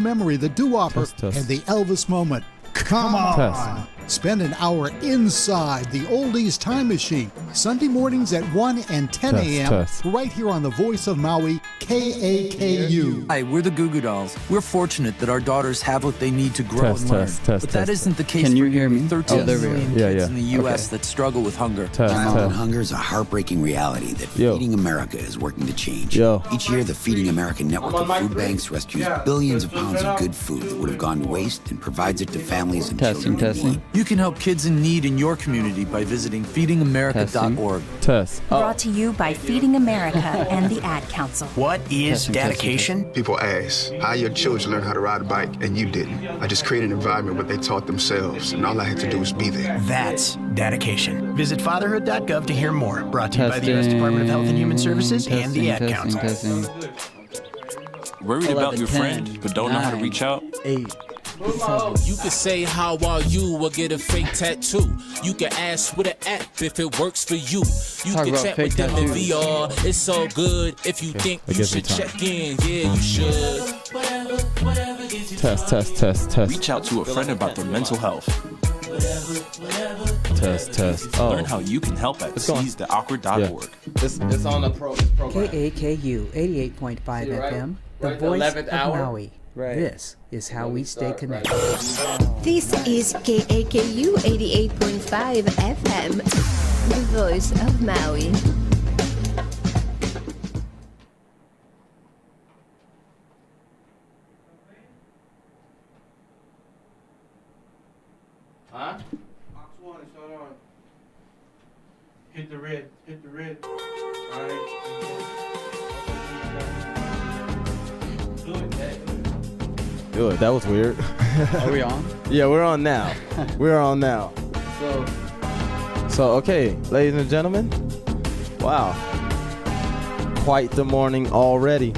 memory, the doo-wopper, and the Elvis moment. Come on! Spend an hour inside the Oldies Time Machine, Sunday mornings at 1 and 10 a.m. right here on the Voice of Maui, KAKU. Hi, we're the Goo Goo Dolls. We're fortunate that our daughters have what they need to grow and learn. But that isn't the case. Can you hear me? 13 million kids in the U.S. that struggle with hunger. Hunger is a heartbreaking reality that Feeding America is working to change. Each year, the Feeding America network of food banks rescues billions of pounds of good food that would have gone to waste and provides it to families and children in need. You can help kids in need in your community by visiting feedingamerica.org. Brought to you by Feeding America and the Ad Council. What is dedication? People ask, how your children learn how to ride a bike and you didn't? I just created an environment where they taught themselves, and all I had to do was be there. That's dedication. Visit fatherhood.gov to hear more. Brought to you by the U.S. Department of Health and Human Services and the Ad Council. Worried about your friend, but don't know how to reach out? 8. You can say how are you or get a fake tattoo. You can ask with an app if it works for you. You can chat with them in VR. It's so good. If you think you should check in, yeah, you should. Test. Reach out to a friend about their mental health. Test. Learn how you can help at seizetheawkward.org. It's on the program. KAKU 88.5 FM, the Voice of Maui. This is how we stay connected. This is KAKU 88.5 FM, the Voice of Maui. Huh? Box 1, it's not on. Hit the red. Alright. Good. That was weird. Are we on? Yeah, we're on now. So, okay, ladies and gentlemen. Wow. Quite the morning already.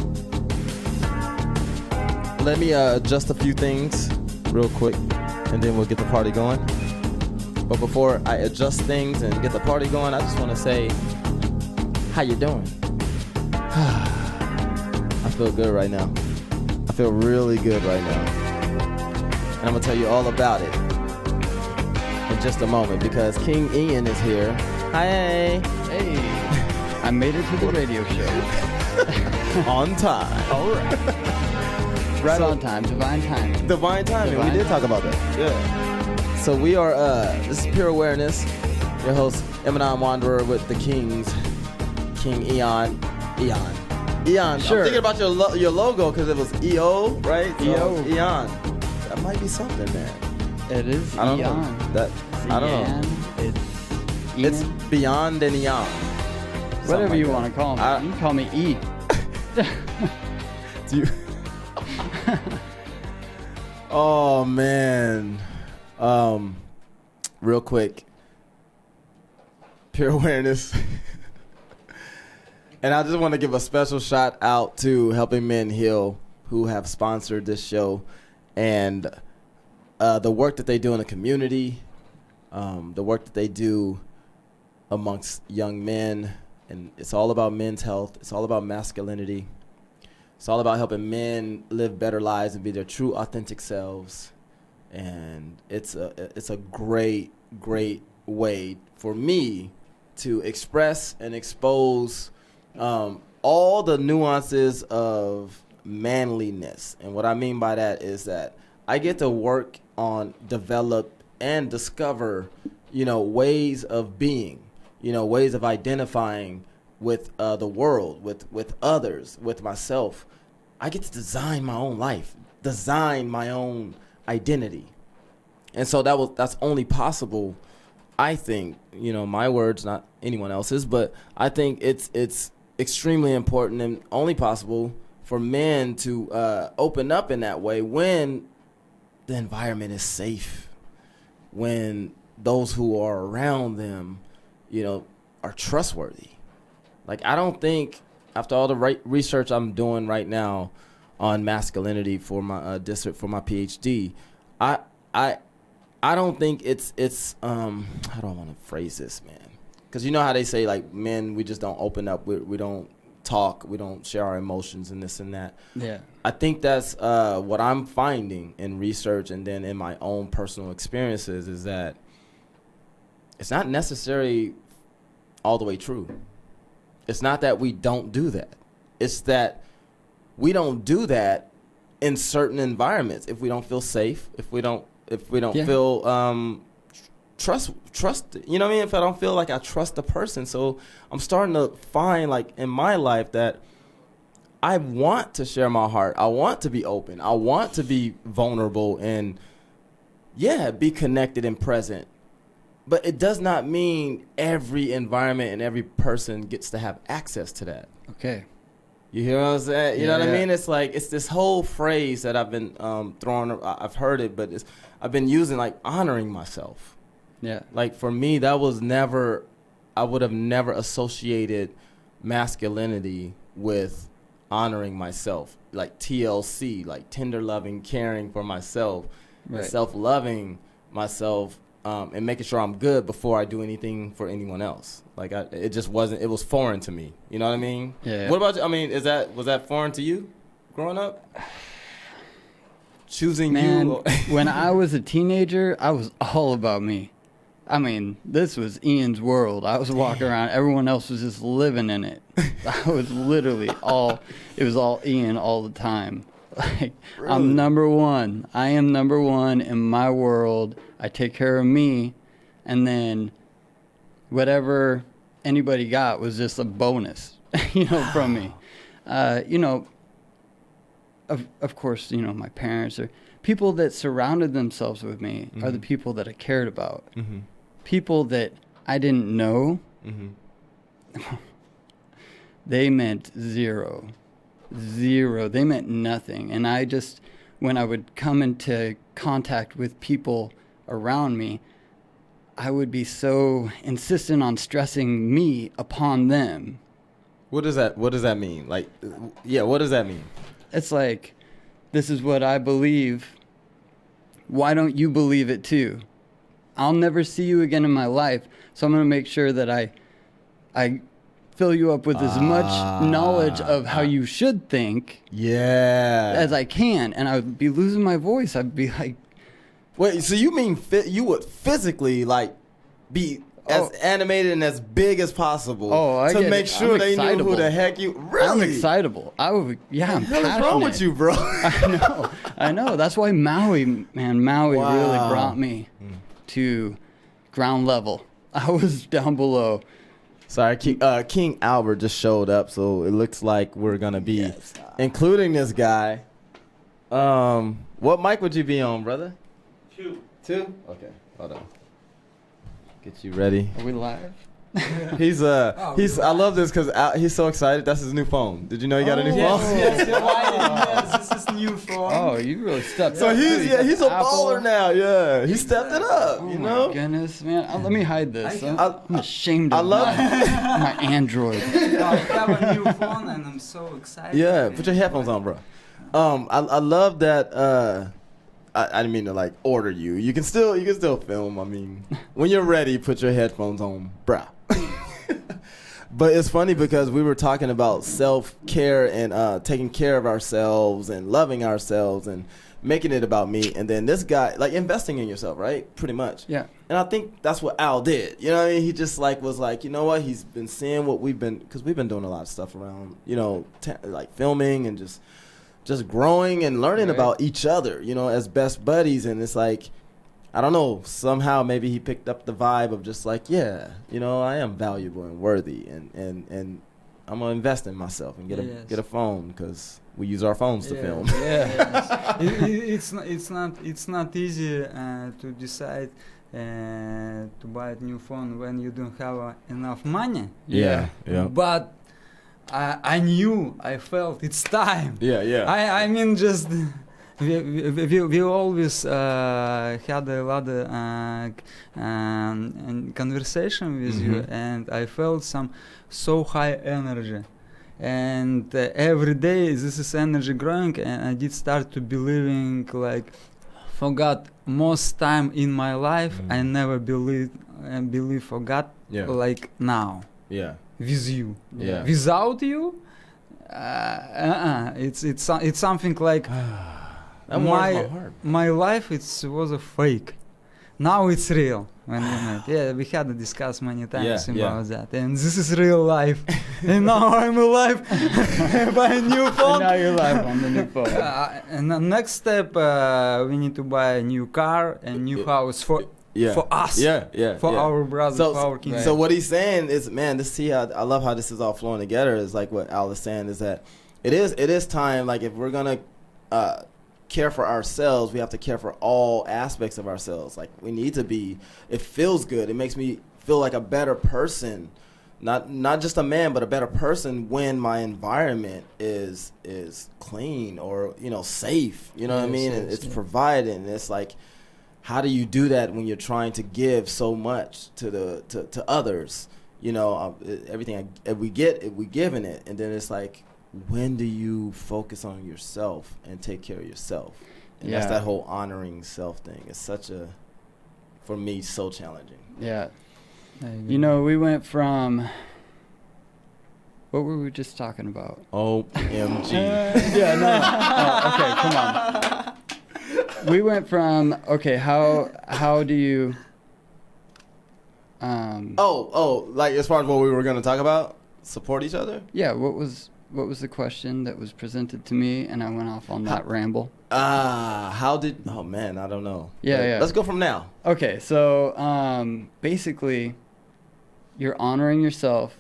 Let me adjust a few things real quick, and then we'll get the party going. But before I adjust things and get the party going, I just want to say, how you doing? I feel good right now. I feel really good right now. And I'm going to tell you all about it in just a moment because King Eyan is here. Hi. Hey. I made it to the radio show. On time. All right. On time. Divine timing. Divine timing. We did talk about that. Yeah. So we are, this is Pure Awareness. Your host, Eman'on Wanderer with the Kings. King Eyan. Eyan, sure. I'm thinking about your logo because it was EO, right? So EO. Eyan. That might be something, man. It is I don't Eyan. know. I don't know. It's beyond an Eyan. Whatever you want to call me. You can call me E. Do you? Oh, man. Real quick. Pure Awareness. And I just want to give a special shout out to Helping Men Heal, who have sponsored this show, and the work that they do in the community, the work that they do amongst young men, and it's all about men's health. It's all about masculinity. It's all about helping men live better lives and be their true, authentic selves. And it's a great way for me to express and expose all the nuances of manliness. And what I mean by that is that I get to work on, develop, and discover, ways of being, ways of identifying with the world, with others, with myself. I get to design my own life, design my own identity. And so that's only possible, I think, my words, not anyone else's, but I think it's extremely important and only possible for men to open up in that way when the environment is safe, when those who are around them, are trustworthy. Like, I don't think, after all the research I'm doing right now on masculinity for my for my PhD, I don't think it's how do I want to phrase this, man? Because you know how they say, like, men, we just don't open up. We don't talk, we don't share our emotions and this and that. Yeah. I think that's what I'm finding in research and then in my own personal experiences is that it's not necessarily all the way true. It's not that we don't do that. It's that we don't do that in certain environments. If we don't feel safe, if we don't feel trust, you know what I mean? If I don't feel like I trust the person. So I'm starting to find, like, in my life that I want to share my heart. I want to be open. I want to be vulnerable and, be connected and present. But it does not mean every environment and every person gets to have access to that. Okay. You hear what I'm saying? You know what I mean? It's like, it's this whole phrase that I've been I've heard it, but I've been using, like, honoring myself. Yeah. Like, for me, that was never, I would have never associated masculinity with honoring myself. Like TLC, like tender loving, caring for myself, right. Self-loving myself, and making sure I'm good before I do anything for anyone else. Like, it just wasn't, it was foreign to me. You know what I mean? Yeah. What about you? I mean, was that foreign to you growing up? Choosing you? When I was a teenager, I was all about me. I mean, this was Ian's world. I was walking around. Everyone else was just living in it. I was literally it was all Ian all the time. Like, really? I'm number one. I am number one in my world. I take care of me. And then whatever anybody got was just a bonus, from me. Of course, my parents or people that surrounded themselves with me are the people that I cared about. Mm-hmm. People that I didn't know, they meant zero. They meant nothing. And when I would come into contact with people around me, I would be so insistent on stressing me upon them. What does that mean? Like, what does that mean? It's like, this is what I believe. Why don't you believe it too? I'll never see you again in my life, so I'm going to make sure that I fill you up with as much knowledge of how you should think as I can. And I would be losing my voice. I'd be like... Wait, so you mean you would physically, like, be as animated and as big as possible to make sure they knew who the heck you... Really? I'm excitable. I'm passionate. What's wrong with you, bro? I know. That's why Maui really brought me to ground level. I was down below. Sorry, King Albert just showed up, so it looks like we're going to be including this guy. What mic would you be on, brother? 2. Okay, hold on. Get you ready. Are we live? I love this because he's so excited. That's his new phone. Did you know he got a new phone? Yes, this is new phone. Oh, you really stepped up. So he's a baller now. Yeah, he stepped it up. Oh, you know. My goodness, man. Let me hide this. I'm ashamed of my Android. I have a new phone and I'm so excited. Yeah, put your headphones on, bro. I love that. I didn't mean to like order you. You can still film. I mean, when you're ready, put your headphones on, bruh. But it's funny because we were talking about self-care and taking care of ourselves and loving ourselves and making it about me. And then this guy, like, investing in yourself, right? Pretty much. Yeah. And I think that's what Al did. You know what I mean? He just was like, you know what? He's been seeing what because we've been doing a lot of stuff around, like filming and just growing and learning about each other, as best buddies. And it's like, I don't know, somehow maybe he picked up the vibe of just like, I am valuable and worthy, and I'm gonna invest in myself and get a phone because we use our phones to film. Yeah. It's not easy to decide to buy a new phone when you don't have enough money. Yeah. But I felt it's time. Yeah. I mean, just we always had a lot of conversation with you, and I felt so high energy. And every day this is energy growing, and I did start to believing like, for God, most time in my life I never believe for God like now. Yeah. With you. Yeah. Without you, It's something like my life. Was a fake. Now it's real. When we met, we had to discuss many times about that, and this is real life. And now I'm alive by a new phone. And now you're live on the new phone. And the next step, we need to buy a new car and new house for us. For our brothers, for our kids. So what he's saying is, man, I love how this is all flowing together. Is like what Al is saying is that it is time. Like if we're gonna care for ourselves, we have to care for all aspects of ourselves. Like we need to be. It feels good. It makes me feel like a better person, not just a man, but a better person when my environment is clean or safe. You know what I mean? It's provided. And it's like, how do you do that when you're trying to give so much to others? Everything we give in it, and then it's like, when do you focus on yourself and take care of yourself? And that's that whole honoring self thing. It's for me, so challenging. Yeah. We went from, what were we just talking about? OMG. Okay, come on. We went from, how do you... like as far as what we were going to talk about? Support each other? Yeah, what was the question that was presented to me, and I went off on that ramble? Oh man, I don't know. Yeah. Let's go from now. Okay, so basically, you're honoring yourself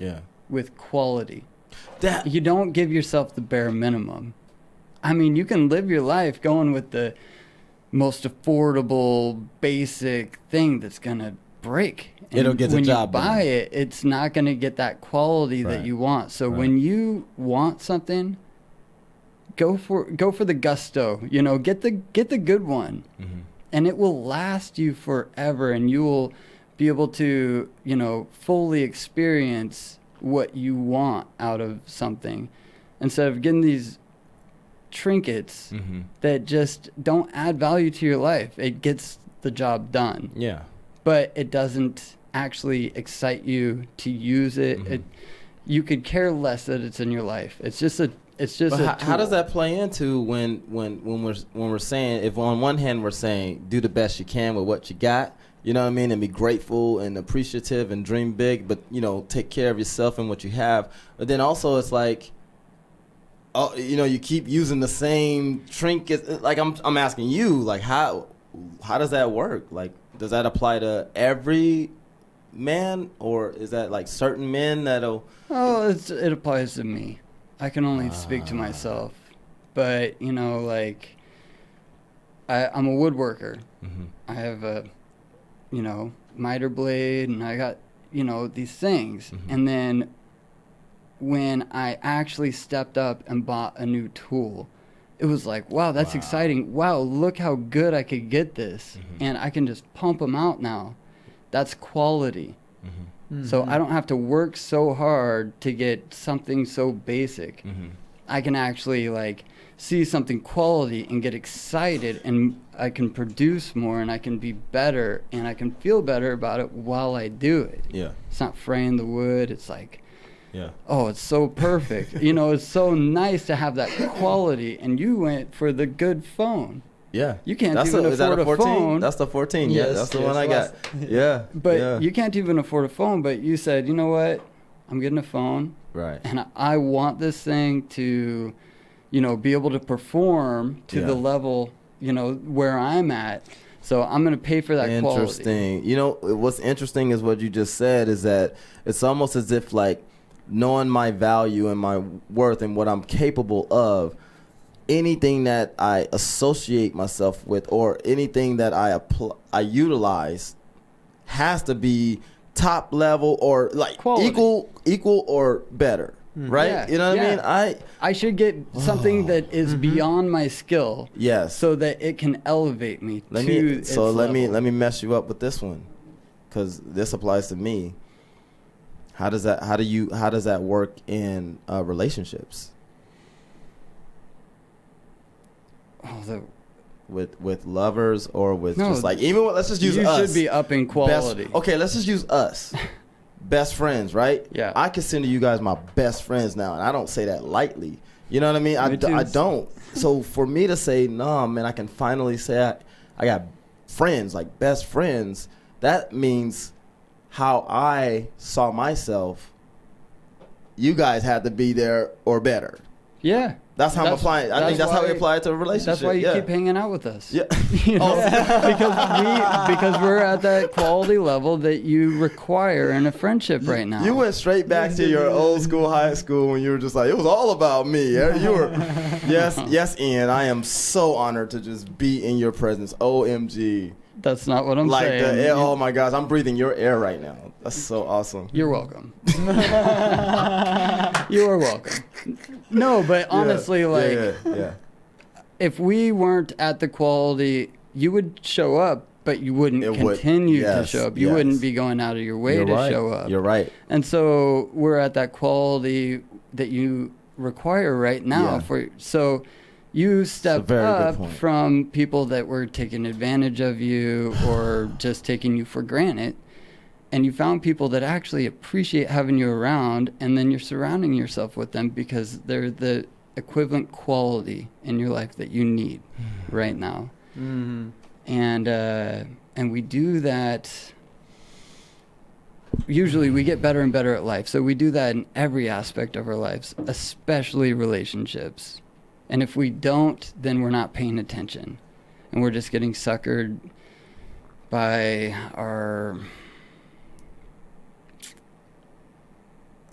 with quality. You don't give yourself the bare minimum. I mean, you can live your life going with the most affordable, basic thing that's gonna break. And it'll get the job done. When you buy it, it's not going to get that quality that you want. So when you want something, go for the gusto. Get the good one, and it will last you forever, and you will be able to fully experience what you want out of something, instead of getting these trinkets that just don't add value to your life. It gets the job done. Yeah. But it doesn't actually excite you to use it. You could care less that it's in your life. It's just a how does that play into when we're saying, if on one hand we're saying do the best you can with what you got, you know what I mean, and be grateful and appreciative and dream big, but take care of yourself and what you have. But then also it's like, you keep using the same trinkets. Like I'm asking you, like how does that work? Like, does that apply to every man, or is that like certain men that'll... it applies to me. I can only speak to myself. But, like, I'm a woodworker. I have a, miter blade, and I got, these things. And then when I actually stepped up and bought a new tool, it was like, wow, that's exciting. Wow, look how good I could get this. And I can just pump them out now. That's quality. So I don't have to work so hard to get something so basic. I can actually see something quality and get excited, and I can produce more, and I can be better, and I can feel better about it while I do it. Yeah. It's not fraying the wood. It's like, oh, it's so perfect. It's so nice to have that quality. And you went for the good phone. Yeah. You can't even afford a phone. That's the 14. Yes, that's the one I got. Yeah. But you can't even afford a phone. But you said, you know what? I'm getting a phone. Right. And I want this thing to, be able to perform to the level, where I'm at. So I'm going to pay for that Interesting. quality. What's interesting is what you just said is that it's almost as if knowing my value and my worth and what I'm capable of, anything that I associate myself with or anything that I utilize has to be top level or quality. equal or better. Right? Yeah, you know what I mean? I should get something that is beyond my skill. Yes. So that it can elevate me let me mess you up with this one, because this applies to me. How does that work in relationships? With lovers or with let's just use us. You should be upping quality. Okay, let's just use us. best friends, right? Yeah. I consider you guys my best friends now, and I don't say that lightly. You know what I mean? I don't. So for me to say, nah, man, I can finally say I got friends, like best friends, that means how I saw myself, you guys had to be there or better. Yeah. That's how I'm applying. I think that's how we apply it to a relationship. That's why you keep hanging out with us. Yeah. You know? because we're at that quality level that you require in a friendship right now. You went straight back to your old school, high school, when you were just like, it was all about me. You were, yes, Eyan. I am so honored to just be in your presence. OMG. That's not what I'm saying. Oh my gosh, I'm breathing your air right now. That's so awesome. You're welcome. You are welcome. No, but honestly, if we weren't at the quality, you would show up, but you wouldn't continue to show up. You wouldn't be going out of your way to show up. You're right. And so we're at that quality that you require right now. So you step up from people that were taking advantage of you or just taking you for granted. And you found people that actually appreciate having you around, and then you're surrounding yourself with them because they're the equivalent quality in your life that you need right now. Mm-hmm. And we do that. Usually we get better and better at life. So we do that in every aspect of our lives, especially relationships. And if we don't, then we're not paying attention. And we're just getting suckered by our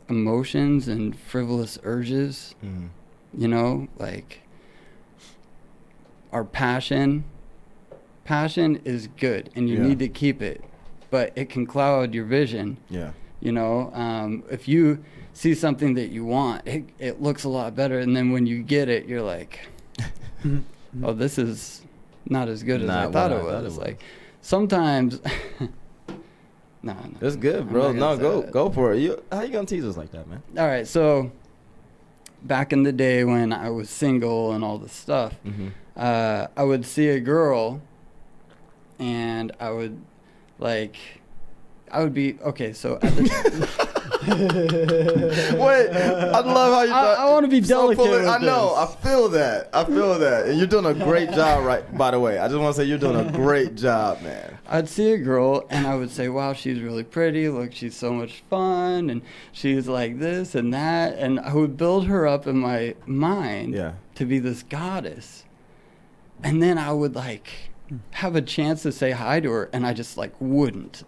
emotions and frivolous urges. Mm-hmm. You know, like our passion. Passion is good, and you need to keep it. But it can cloud your vision. Yeah. You know, if you see something that you want, it looks a lot better. And then when you get it, you're like, oh, this is not as good as I thought it was. Like sometimes, no. It's good, bro. No, go for it. How you going to tease us like that, man? All right. So back in the day when I was single and all this stuff, I would see a girl and I would be okay. So at the wait, I love how you. I want to be delicate. I know. I feel that. And you're doing a great job, right? By the way, I just want to say you're doing a great job, man. I'd see a girl and I would say, "Wow, she's really pretty. Look, she's so much fun, and she's like this and that." And I would build her up in my mind to be this goddess, and then I would have a chance to say hi to her, and I just wouldn't.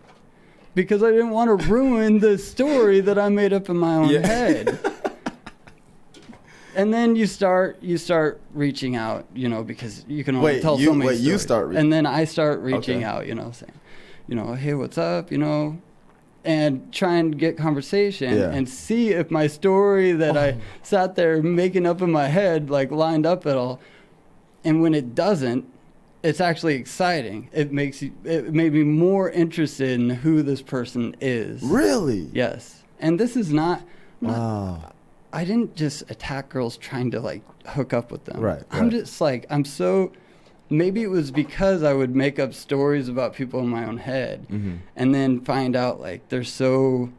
Because I didn't want to ruin the story that I made up in my own head. And then you start reaching out, you know, because you can only tell so many stories. And then I start reaching out, you know, saying, you know, hey, what's up, you know, and try and get conversation and see if my story that I sat there making up in my head lined up at all. And when it doesn't, it's actually exciting. It made me more interested in who this person is. Really? Yes. And this is not wow. I didn't just attack girls trying to hook up with them. Right. I'm just maybe it was because I would make up stories about people in my own head and then find out they're so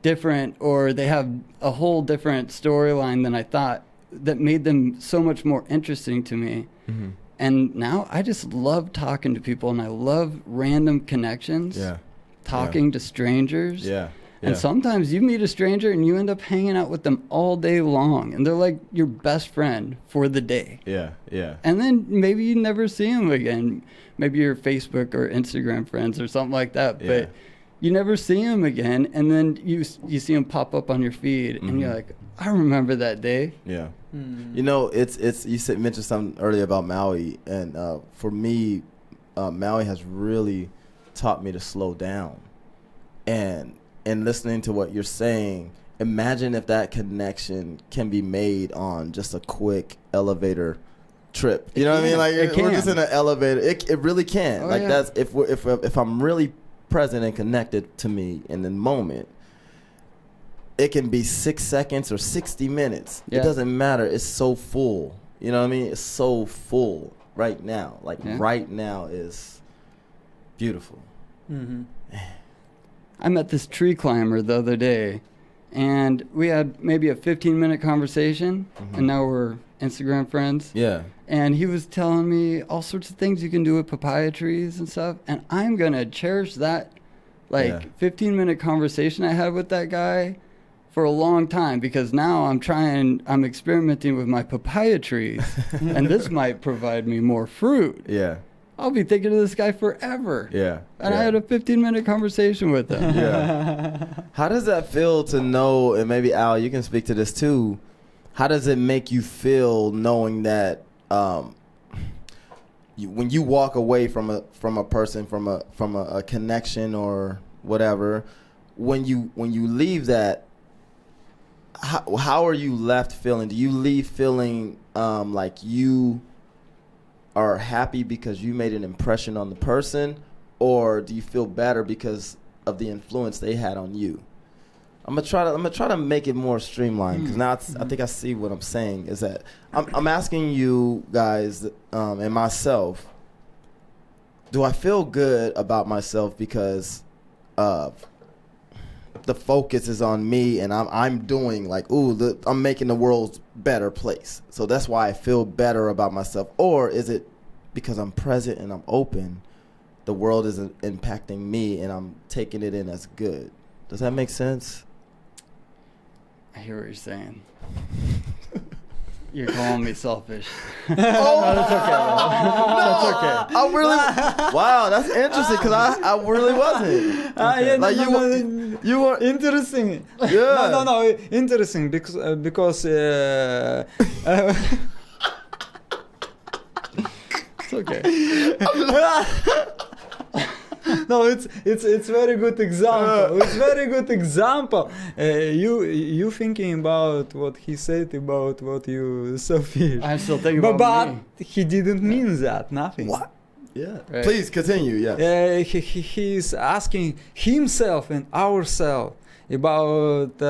different or they have a whole different storyline than I thought that made them so much more interesting to me. Mm-hmm. And now I just love talking to people, and I love random connections. Yeah. Talking to strangers. Yeah. And sometimes you meet a stranger and you end up hanging out with them all day long, and they're like your best friend for the day. Yeah. Yeah. And then maybe you never see them again. Maybe you're Facebook or Instagram friends or something like that, but you never see them again, and then you see them pop up on your feed, and you're like, I remember that day. Yeah. Mm-hmm. You know, it's you mentioned something earlier about Maui, and for me, Maui has really taught me to slow down. And listening to what you're saying, imagine if that connection can be made on just a quick elevator trip. You know what I mean? We're just in an elevator. It really can. That's if I'm really present and connected to me in the moment, it can be 6 seconds or 60 minutes. It doesn't matter. It's so full. You know what I mean? It's so full right now. Right now is beautiful. Mm-hmm. I met this tree climber the other day, and we had maybe a 15-minute conversation, and now we're Instagram friends. Yeah. And he was telling me all sorts of things you can do with papaya trees and stuff, and I'm going to cherish that 15-minute conversation I had with that guy for a long time, because now I'm experimenting with my papaya trees, and this might provide me more fruit. Yeah. I'll be thinking of this guy forever. Yeah. And I had a 15-minute conversation with him. Yeah. How does that feel to know, and maybe Al, you can speak to this too, how does it make you feel knowing that when you walk away from a person, from a connection or whatever, when you leave that, how are you left feeling? Do you leave feeling like you are happy because you made an impression on the person, or do you feel better because of the influence they had on you? I'm gonna try to make it more streamlined, because now I think I see what I'm saying is that I'm asking you guys and myself, do I feel good about myself because the focus is on me, and I'm doing like, I'm making the world better place, so that's why I feel better about myself? Or is it because I'm present and I'm open, the world is impacting me and I'm taking it in as good? Does that make sense? I hear what you're saying. You're calling me selfish. Oh, no, that's okay. That's okay. I really, wow, that's interesting, because I really wasn't. Yeah, like you were interesting. Yeah. No, interesting because it's okay. No, it's very good example. It's very good example. You thinking about what he said about what you selfish. I'm still thinking about me. But he didn't mean that. Nothing. What? Yeah. Right. Please continue. Yes. He's asking himself and ourselves about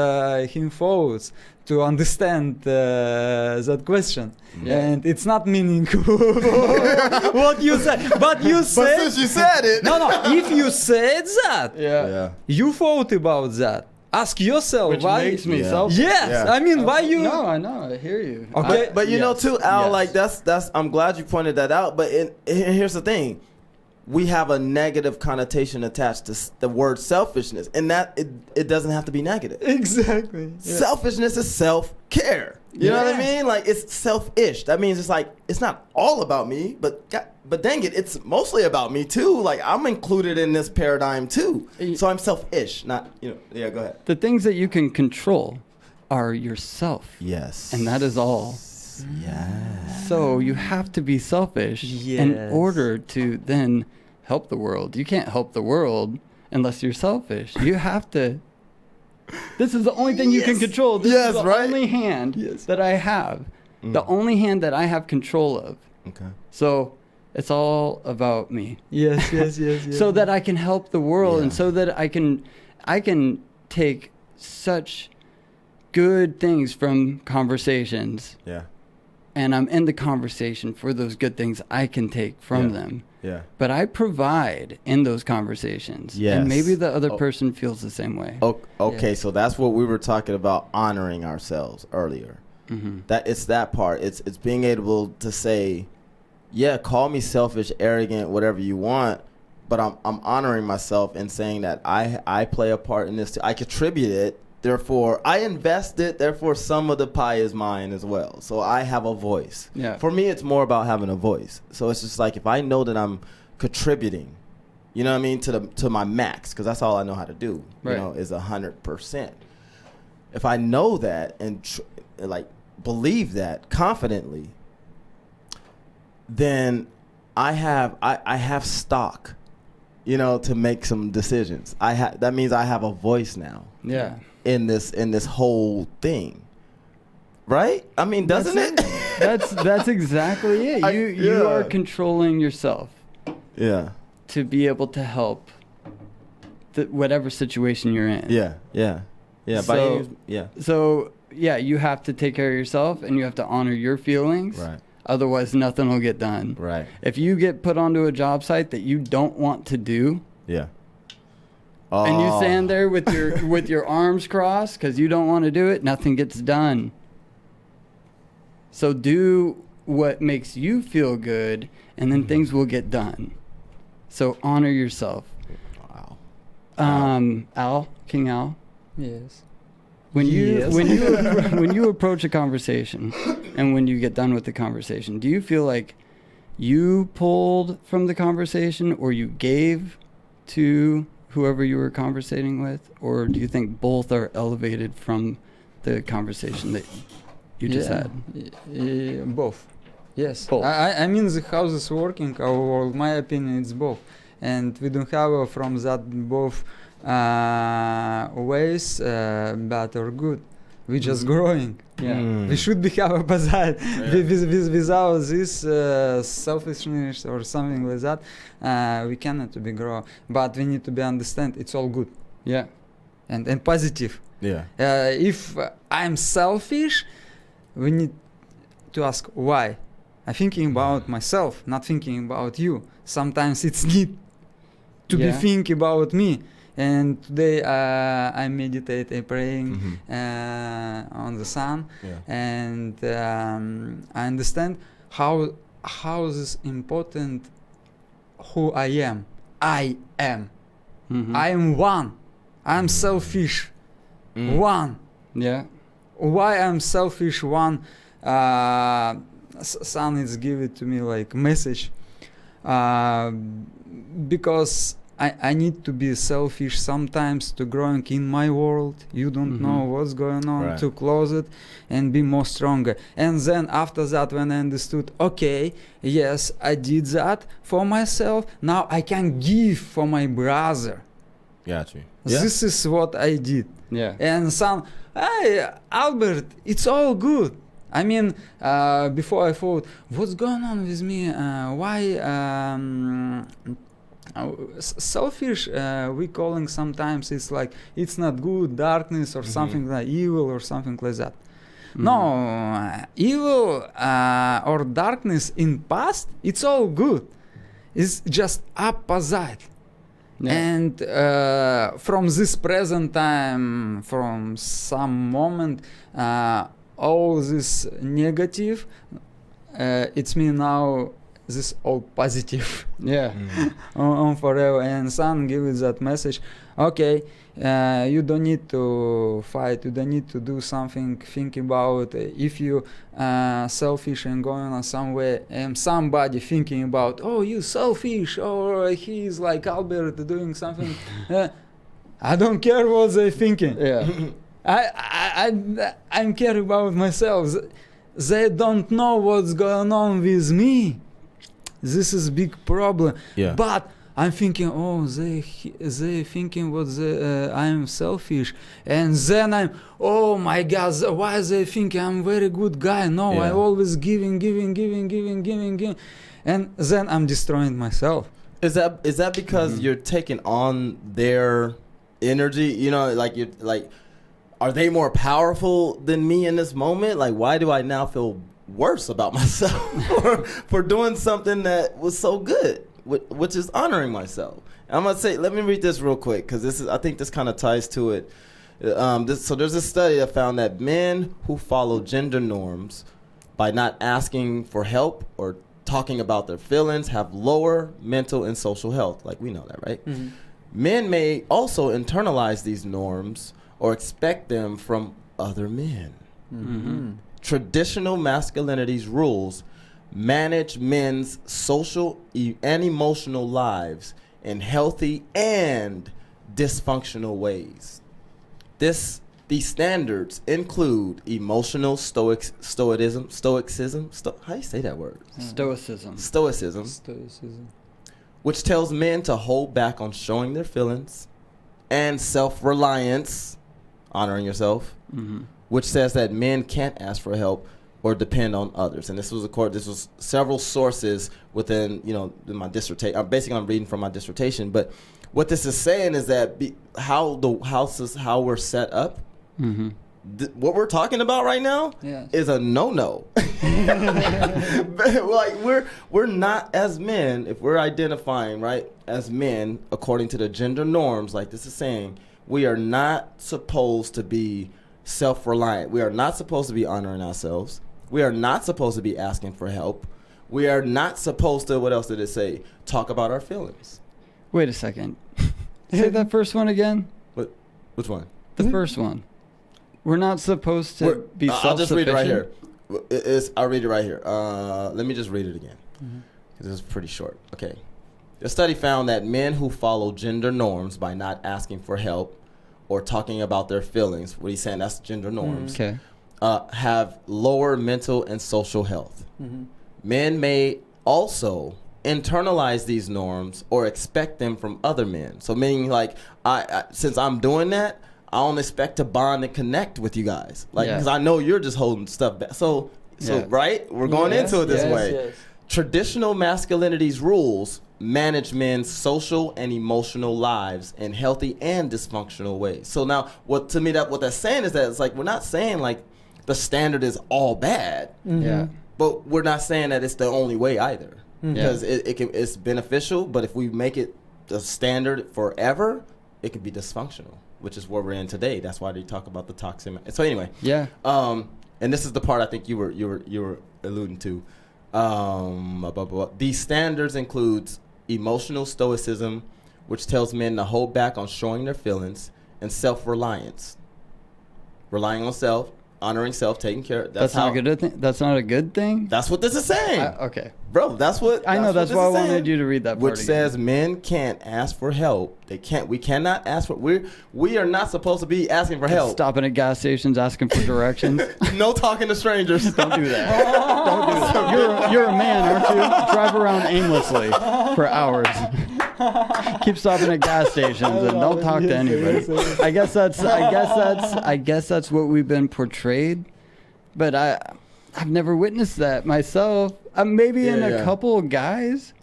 him thoughts to understand that question. Yeah. And it's not meaning what you said, but you said. But since you said it. No. If you said that, you thought about that. Ask yourself which why. Makes me selfish. Yes, I mean, why you? No, I know. I hear you. Okay, but you know too, Al. Like that's. I'm glad you pointed that out. But here's the thing. We have a negative connotation attached to the word selfishness, and that it doesn't have to be negative. Exactly. Yeah. Selfishness is self-care. You know what I mean? Like, it's selfish. That means it's like, it's not all about me, but dang it, it's mostly about me too. Like, I'm included in this paradigm too. So I'm selfish, not, yeah, go ahead. The things that you can control are yourself. Yes. And that is all. Yes. So you have to be selfish in order to then help the world. You can't help the world unless you're selfish. You have to. This is the only thing you can control. This is the only hand that I have. The only hand that I have control of. Okay. So it's all about me. Yes. So that I can help the world, and so that I can take such good things from conversations. Yeah. And I'm in the conversation for those good things I can take from them. Yeah. But I provide in those conversations. Yes. And maybe the other person feels the same way. Okay, so that's what we were talking about, honoring ourselves earlier. Mm-hmm. That it's that part. It's being able to say, yeah, call me selfish, arrogant, whatever you want, but I'm honoring myself and saying that I play a part in this too. I contribute it. Therefore, I invested. Therefore, some of the pie is mine as well. So I have a voice. Yeah. For me, it's more about having a voice. So it's just like, if I know that I'm contributing, you know what I mean, to my max, because that's all I know how to do. Right. Is 100%. If I know that and believe that confidently, then I have stock, to make some decisions. That means I have a voice now. Yeah. In this whole thing, right? I mean, doesn't it? That's exactly it. You are controlling yourself. Yeah. To be able to help whatever situation you're in. Yeah. So you have to take care of yourself, and you have to honor your feelings. Right. Otherwise, nothing will get done. Right. If you get put onto a job site that you don't want to do. Yeah. and you stand there with your arms crossed because you don't want to do it, nothing gets done. So do what makes you feel good, and then things will get done. So honor yourself. Wow. King Al. Yes. When you approach a conversation, and when you get done with the conversation, do you feel like you pulled from the conversation, or you gave to whoever you were conversating with, or do you think both are elevated from the conversation that you just had? Both. Yes. Both. I mean, the house is working, our world, my opinion, it's both. And we don't have from that both ways, bad or good. We're just growing. Yeah. We should be have opposite. Without this selfishness or something like that, we cannot to be grow. But we need to be understand it's all good. Yeah. And positive. Yeah. If I'm selfish, we need to ask why. I'm thinking about myself, not thinking about you. Sometimes it's need to be thinking about me. And today I meditate, I praying on the sun, and I understand how this important who I am. I am. I am one. I'm selfish. One. Yeah. Why I'm selfish? One. Sun is give it to me like message. Because I need to be selfish sometimes to growing in my world. You don't know what's going on, to close it and be more stronger. And then after that, when I understood, okay, yes, I did that for myself. Now I can give for my brother. Got you. This is what I did. Yeah. And some, hey, Albert, it's all good. I mean, before I thought, what's going on with me? Why selfish? We calling sometimes it's like it's not good, darkness or something like evil or something like that. No, evil or darkness in past, it's all good. It's just opposite. Yeah. And from this present time, from some moment, all this negative, it's me now this all positive. Yeah. On forever. And Sun gives that message. Okay, you don't need to fight. You don't need to do something. Think about if you selfish and going on somewhere, and somebody thinking about, oh, you selfish, or he's like Albert doing something. I don't care what they're thinking. Yeah. I'm care about myself. They don't know what's going on with me. This is big problem. Yeah. But I'm thinking, oh, they thinking what I'm selfish, and then I'm, oh my God, why they think I'm very good guy? No, I always giving, and then I'm destroying myself. Is that because you're taking on their energy? You know, like you're like, are they more powerful than me in this moment? Like, why do I now feel worse about myself for doing something that was so good, which is honoring myself? And I'm gonna say, let me read this real quick because I think this kind of ties to it. So there's a study that found that men who follow gender norms by not asking for help or talking about their feelings have lower mental and social health. Like, we know that, right? Men may also internalize these norms or expect them from other men. Traditional masculinity's rules manage men's social and emotional lives in healthy and dysfunctional ways. These standards include emotional stoicism. How do you say that word? Stoicism. Which tells men to hold back on showing their feelings, and self-reliance, honoring yourself, which says that men can't ask for help or depend on others. And this was several sources within, in my dissertation. Basically, I'm reading from my dissertation. But what this is saying is that how we're set up, what we're talking about right now is a no-no. Like we're not, as men, if we're identifying, right, as men according to the gender norms, like this is saying, we are not supposed to be self-reliant. We are not supposed to be honoring ourselves. We are not supposed to be asking for help. We are not supposed to, what else did it say? Talk about our feelings. Wait a second. Say that first one again. Which one? The first one. We're not supposed to be self-sufficient. I'll just read it right here. I'll read it right here. Let me just read it again. Because it's pretty short. Okay. The study found that men who follow gender norms by not asking for help or talking about their feelings, what he's saying, that's gender norms, have lower mental and social health. Men may also internalize these norms or expect them from other men. So meaning like, I since I'm doing that, I don't expect to bond and connect with you guys. Like, because I know you're just holding stuff back. So right? We're going into it this way. Yes. Traditional masculinity's rules manage men's social and emotional lives in healthy and dysfunctional ways. So now, what that's saying is that it's like, we're not saying like the standard is all bad. But we're not saying that it's the only way either. Because it's beneficial, but if we make it the standard forever, it could be dysfunctional, which is where we're in today. That's why they talk about the toxic. So anyway, and this is the part I think you were alluding to. These standards includes emotional stoicism, which tells men to hold back on showing their feelings, and self-reliance, relying on self, honoring self, taking care. That's not a good thing. That's not a good thing. That's what this is saying. Okay, bro. That's what I know. That's why I wanted you to read that part. Which says men can't ask for help. They can't. We cannot ask for. We are not supposed to be asking for help. Stopping at gas stations, asking for directions. No talking to strangers. Don't do that. Don't do that. You're a man, aren't you? Drive around aimlessly for hours. Keep stopping at gas stations and don't talk to anybody. I guess that's what we've been portrayed, but I've never witnessed that myself. Maybe in a couple of guys,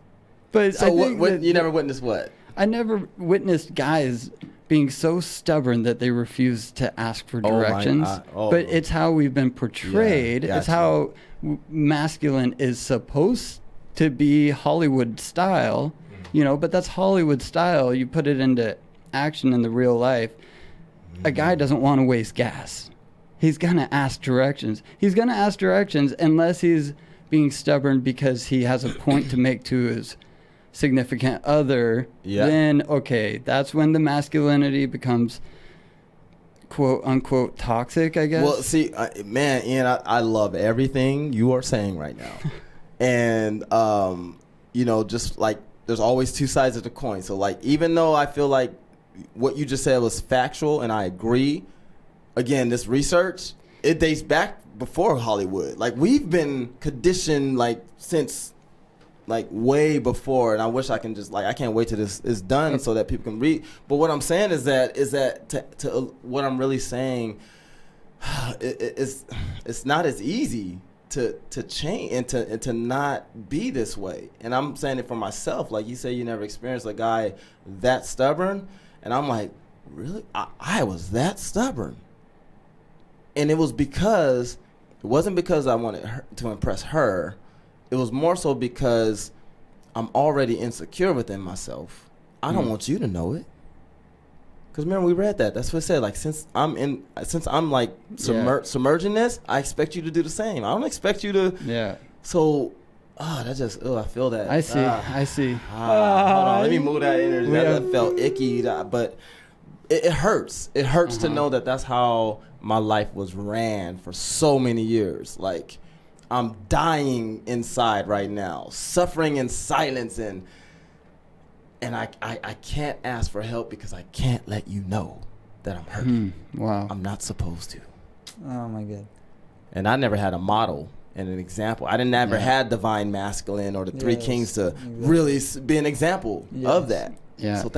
but so I think you never witnessed what? I never witnessed guys being so stubborn that they refuse to ask for directions. But it's how we've been portrayed. It's how masculine is supposed to be, Hollywood style. You know, but that's Hollywood style. You put it into action in the real life. A guy doesn't want to waste gas. He's going to ask directions. He's going to ask directions unless he's being stubborn because he has a point to make to his significant other. Then, okay, that's when the masculinity becomes quote unquote toxic, I guess. Well, see, man, Ian, I love everything you are saying right now. And, you know, just like, there's always two sides of the coin. So, like, even though I feel like what you just said was factual and I agree, again, this research, it dates back before Hollywood. Like, we've been conditioned, like, since, like, way before. And I wish I can just, like, I can't wait till this is done so that people can read. But what I'm saying is that to what I'm really saying, it's not as easy to change and to not be this way. And I'm saying it for myself. Like you say, you never experienced a guy that stubborn, and I'm like, really? I was that stubborn. And it wasn't because I wanted to impress her. It was more so because I'm already insecure within myself. I don't want you to know it. Because remember, we read that. That's what it said. Like, since I'm like submerging this, I expect you to do the same. I don't expect you to. Yeah. So, I feel that. I see. Hold on, let me move that energy. That felt icky. But it hurts. It hurts to know that that's how my life was ran for so many years. Like, I'm dying inside right now, suffering in silence, and I can't ask for help because I can't let you know that I'm hurting. Wow. I'm not supposed to. Oh, my God. And I never had a model and an example. I didn't ever had divine masculine or the three kings to really be an example of that. Yeah. So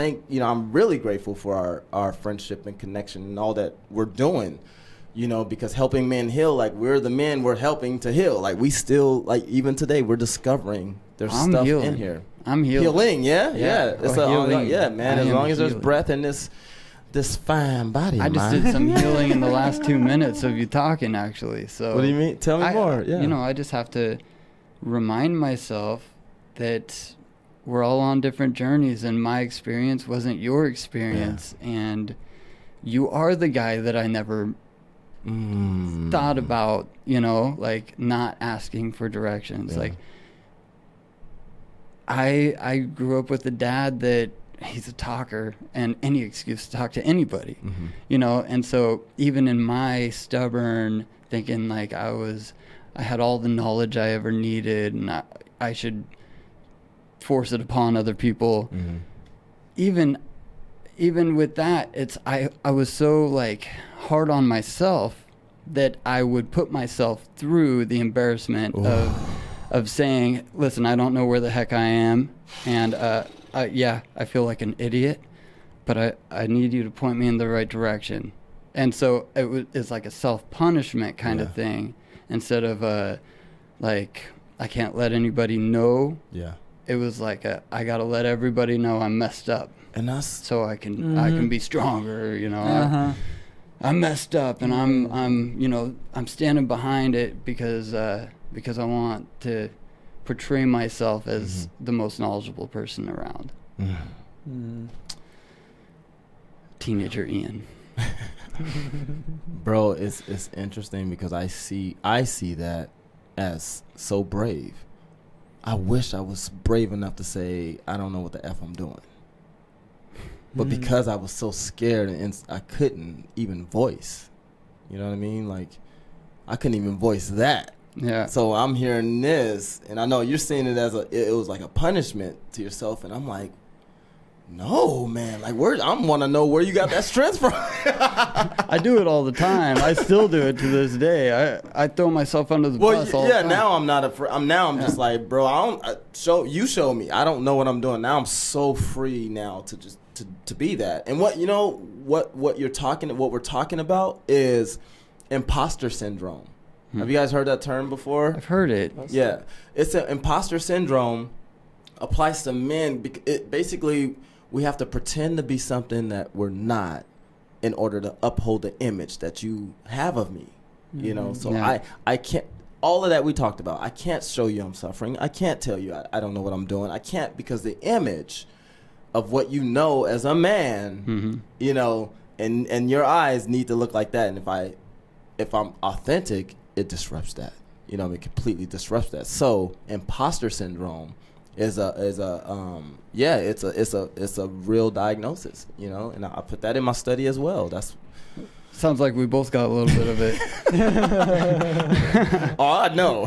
I'm really grateful for our friendship and connection and all that we're doing, you know, because helping men heal, like we're the men we're helping to heal. Like we still, like even today, we're discovering there's stuff in here. I'm healing. Healing, yeah. It's healing. man. As long as there's breath in this this fine body. I just did some healing in the last 2 minutes of you talking, actually. So what do you mean? Tell me more. Yeah. You know, I just have to remind myself that we're all on different journeys, and my experience wasn't your experience, and you are the guy that I never thought about, you know, like not asking for directions. Like I grew up with a dad that he's a talker and any excuse to talk to anybody, you know, and so even in my stubborn thinking, like I had all the knowledge I ever needed and I should force it upon other people. Even with that, I was so like hard on myself that I would put myself through the embarrassment of saying, listen, I don't know where the heck I am, and I feel like an idiot, but I need you to point me in the right direction. And so it's like a self-punishment kind of thing, instead of like I can't let anybody know. It was like I gotta let everybody know I'm messed up, and that's so I can be stronger, you know. I'm messed up, and I'm you know, I'm standing behind it because I want to portray myself as the most knowledgeable person around. Teenager Eyan. Bro, it's interesting because I see that as so brave. I wish I was brave enough to say I don't know what the F I'm doing. But because I was so scared and I couldn't even voice. You know what I mean? Like I couldn't even voice that. Yeah. So I'm hearing this, and I know you're seeing it as it was like a punishment to yourself, and I'm like, no, man. Like I want to know where you got that strength from. I do it all the time. I still do it to this day. I throw myself under the bus all the time. Now I'm not afraid. I'm just like, bro. Show me. I don't know what I'm doing. Now I'm so free now to just to be that. And what we're talking about is imposter syndrome. Have you guys heard that term before? I've heard it. Yeah. It's an imposter syndrome applies to men. Basically, we have to pretend to be something that we're not in order to uphold the image that you have of me. You know, so I can't, all of that we talked about, I can't show you I'm suffering. I can't tell you I don't know what I'm doing. I can't, because the image of what you know as a man, you know, and your eyes need to look like that. And if I'm authentic, it disrupts that. You know, it completely disrupts that. So imposter syndrome is a real diagnosis, you know, and I put that in my study as well. That's sounds like we both got a little bit of it. Oh, I know.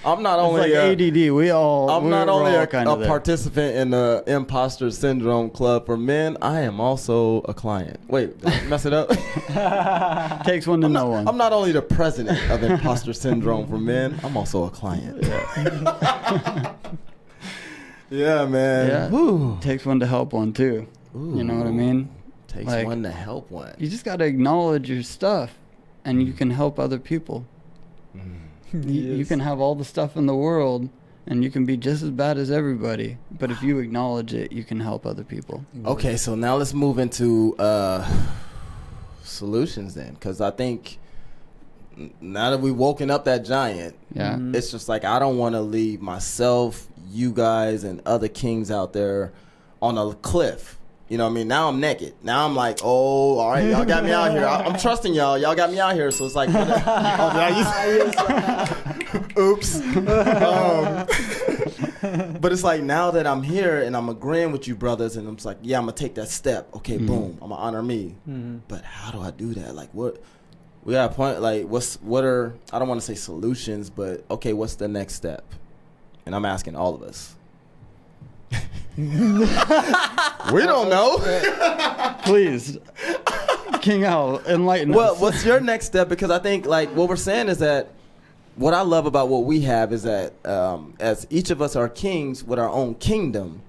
I'm not only like ADD. I'm not only a participant participant in the imposter syndrome club for men. I am also a client. Wait, did I mess it up? Takes one to know one. I'm not only the president of imposter syndrome for men. I'm also a client. Yeah, man. Yeah. Whew. Takes one to help one too. Ooh. You know what I mean? Takes one to help one. You just got to acknowledge your stuff, and you can help other people. You can have all the stuff in the world, and you can be just as bad as everybody. But if you acknowledge it, you can help other people. Okay, so now let's move into solutions then, because I think now that we've woken up that giant, it's just like I don't want to leave myself, you guys, and other kings out there on a cliff. You know what I mean? Now I'm naked. Now I'm like, oh, all right, y'all got me out here. I'm trusting y'all. Y'all got me out here. So it's like, oops. But it's like now that I'm here and I'm agreeing with you, brothers, and I'm just like, yeah, I'm going to take that step. Okay, boom. I'm going to honor me. But how do I do that? Like, what? We got a point. Like, what are, I don't want to say solutions, but okay, what's the next step? And I'm asking all of us. We don't know. Please, King Al, enlighten us. Well, what's your next step? Because I think, like, what we're saying is that what I love about what we have is that as each of us are kings with our own kingdom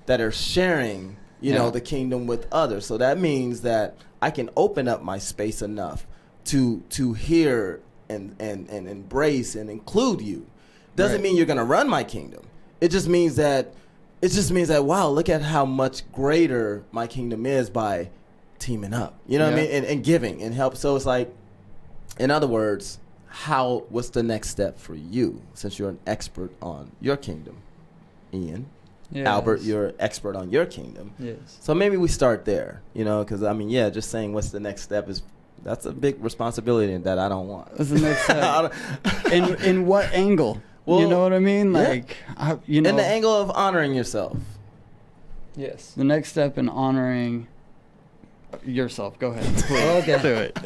that are sharing, you know, the kingdom with others. So that means that I can open up my space enough to hear and embrace and include you. Doesn't mean you're going to run my kingdom. It just means that wow, look at how much greater my kingdom is by teaming up. You know what I mean? And giving and help. So it's like, in other words, what's the next step for you, since you're an expert on your kingdom, Eyan? Yes. Albert, you're an expert on your kingdom. Yes. So maybe we start there, because I mean, just saying what's the next step that's a big responsibility that I don't want. What's the next step? in what angle? Well, you know what I mean? Like, in the angle of honoring yourself. Yes. The next step in honoring yourself. Go ahead. Okay. Do it.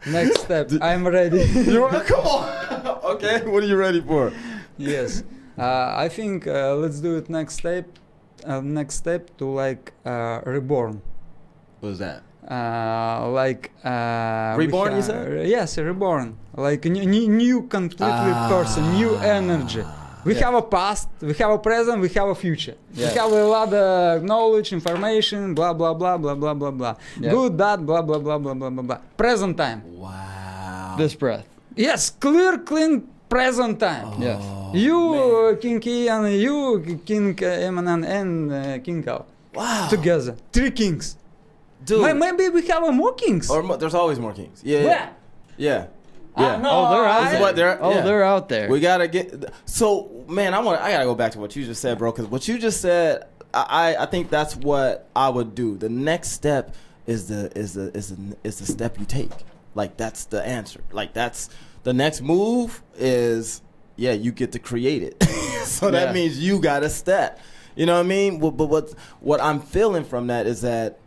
Next step. I'm ready. Come on. Okay. What are you ready for? Yes. I think let's do it next step. Next step to reborn. What is that? Reborn, you said? Yes, reborn. Like a new completely person, new energy. We have a past, we have a present, we have a future. Yeah. We have a lot of knowledge, information, blah, blah, blah, blah, blah, blah, blah. Yeah. Good, bad, blah, blah, blah, blah, blah, blah, blah. Present time. Wow. This breath. Yes, clear, clean, present time. Oh, yes. You, King Eyan, you, King Eman'on, and King Al. Wow. Together. 3 kings. Dude. Maybe we have more kings. Or there's always more kings. Yeah. No, they're out there. They're out there. We gotta get. So, man, I gotta go back to what you just said, bro. Because what you just said, I think that's what I would do. The next step is the step you take. Like, that's the answer. Like, that's the next move is you get to create it. So that means you gotta step. You know what I mean? But what I'm feeling from that is that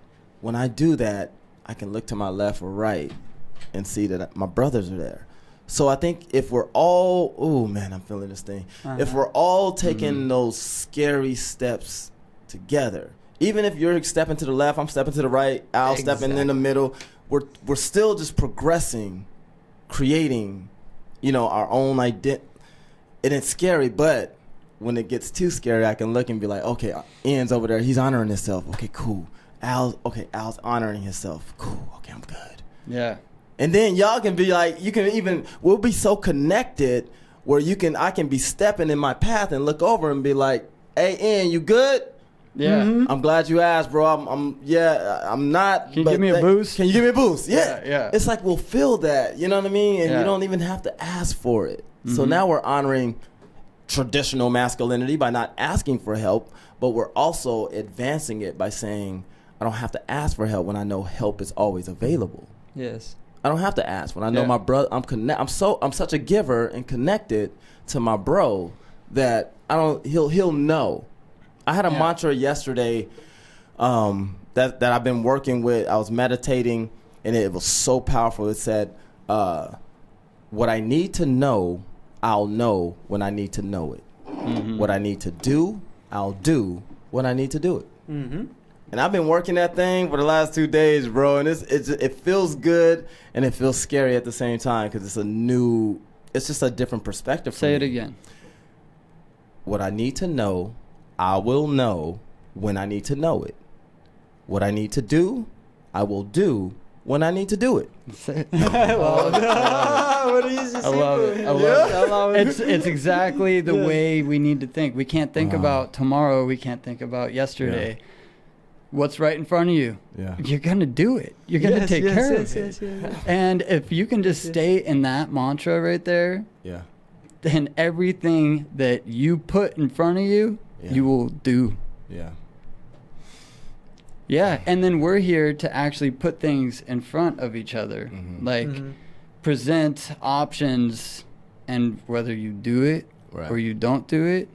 when I do that, I can look to my left or right and see that my brothers are there. So I think if we're all, I'm feeling this thing. If we're all taking those scary steps together, even if you're stepping to the left, I'm stepping to the right, Al stepping in the middle, we're still just progressing, creating, our own identity. And it's scary, but when it gets too scary, I can look and be like, okay, Ian's over there, he's honoring himself. Okay, cool. Al's honoring himself. Cool. Okay, I'm good. Yeah. And then y'all can be like, we'll be so connected where I can be stepping in my path and look over and be like, hey, Ian, you good? Yeah. Mm-hmm. I'm glad you asked, bro. I'm not. Can you give me a boost? Can you give me a boost? Yeah. Yeah. It's like we'll feel that, you know what I mean? And you don't even have to ask for it. Mm-hmm. So now we're honoring traditional masculinity by not asking for help, but we're also advancing it by saying, I don't have to ask for help when I know help is always available. Yes. I don't have to ask when I know my brother. I'm such a giver and connected to my bro that he'll know. I had a mantra yesterday that I've been working with. I was meditating and it was so powerful. It said, what I need to know, I'll know when I need to know it. Mm-hmm. What I need to do, I'll do when I need to do it. Mm-hmm. And I've been working that thing for the last 2 days, bro. And it feels good and it feels scary at the same time because it's just a different perspective. Say it again. What I need to know, I will know when I need to know it. What I need to do, I will do when I need to do it. I love it. I love it. It's exactly the way we need to think. We can't think about tomorrow. We can't think about yesterday. Yeah. What's right in front of you? Yeah. You're going to do it. You're going to take care of it. And if you can just stay in that mantra right there, then everything that you put in front of you, you will do. Yeah. Yeah. And then we're here to actually put things in front of each other, present options, and whether you do it or you don't do it,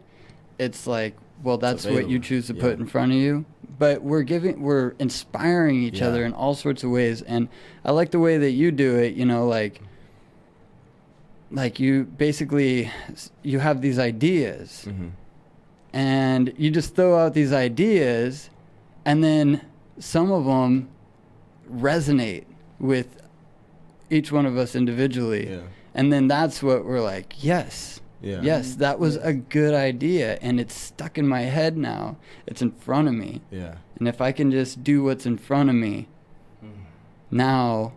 it's like, well, that's what you choose to put in front of you. But we're inspiring each other in all sorts of ways. And I like the way that you do it, like you basically, you have these ideas and you just throw out these ideas and then some of them resonate with each one of us individually. Yeah. And then that's what we're like, yes. Yeah. Yes, that was a good idea, and it's stuck in my head now. It's in front of me. Yeah. And if I can just do what's in front of me now,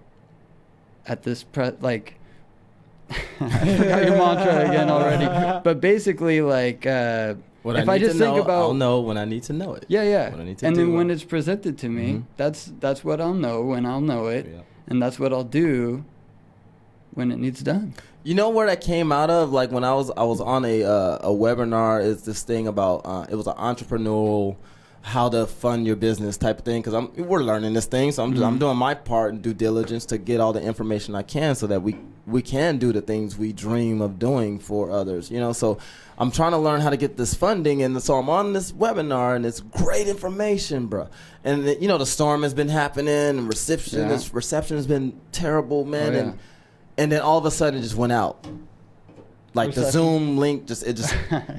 at this I forgot your mantra again already. But basically, like, if I just think about, I'll know when I need to know it. Yeah. When I need to and then when it's presented to me, that's what I'll know when I'll know it, and that's what I'll do when it needs done. You know where that came out of? Like when I was on a webinar. It's this thing about it was an entrepreneurial, how to fund your business type of thing, because we're learning this thing, so I'm doing my part in due diligence to get all the information I can so that we can do the things we dream of doing for others, you know. So I'm trying to learn how to get this funding, and so I'm on this webinar, and it's great information, bro. And you know, the storm has been happening, and reception has been terrible, man. And then all of a sudden it just went out. Like the Zoom link just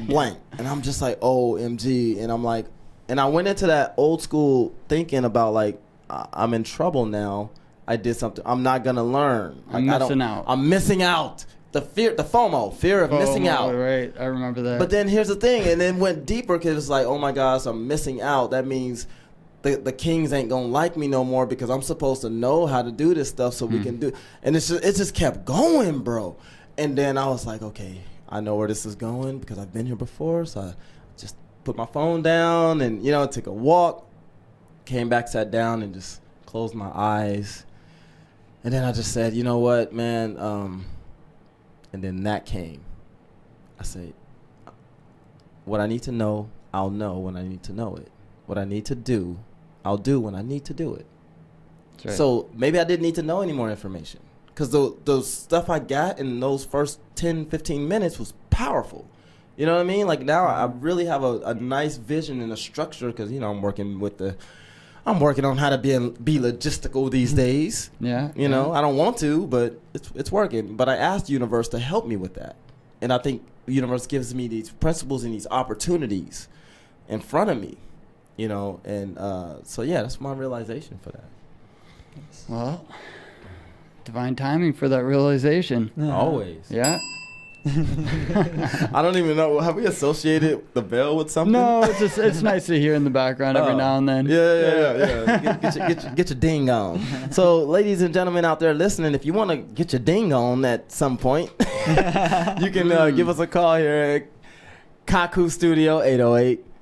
blank, and I'm just like, OMG, and I'm like. And I went into that old school thinking about like, I'm in trouble now. I did something. I'm not going to learn. Like, I'm missing out. The FOMO, fear of missing out. Right, I remember that. But then here's the thing, and then went deeper because it's like, oh my gosh, I'm missing out. That means the kings ain't going to like me no more because I'm supposed to know how to do this stuff so we can do. And it just kept going, bro. And then I was like, okay, I know where this is going because I've been here before, so I just put my phone down and, you know, took a walk, came back, sat down, and just closed my eyes. And then I just said, you know what, man? And then that came. I said, what I need to know, I'll know when I need to know it. What I need to do, I'll do when I need to do it. Right. So maybe I didn't need to know any more information because the stuff I got in those first 10, 15 minutes was powerful. You know what I mean? Like now I really have a nice vision and a structure because, you know, I'm working on how to be logistical these days. Yeah. You know, I don't want to, but it's working. But I asked the universe to help me with that. And I think the universe gives me these principles and these opportunities in front of me, you know. And so, yeah, that's my realization for that. Well, divine timing for that realization. Always. Yeah. I don't even know. Have we associated the bell with something? No, it's nice to hear in the background every now and then. Yeah. Get your ding on. So, ladies and gentlemen out there listening, if you want to get your ding on at some point, you can give us a call here at Kaku Studio,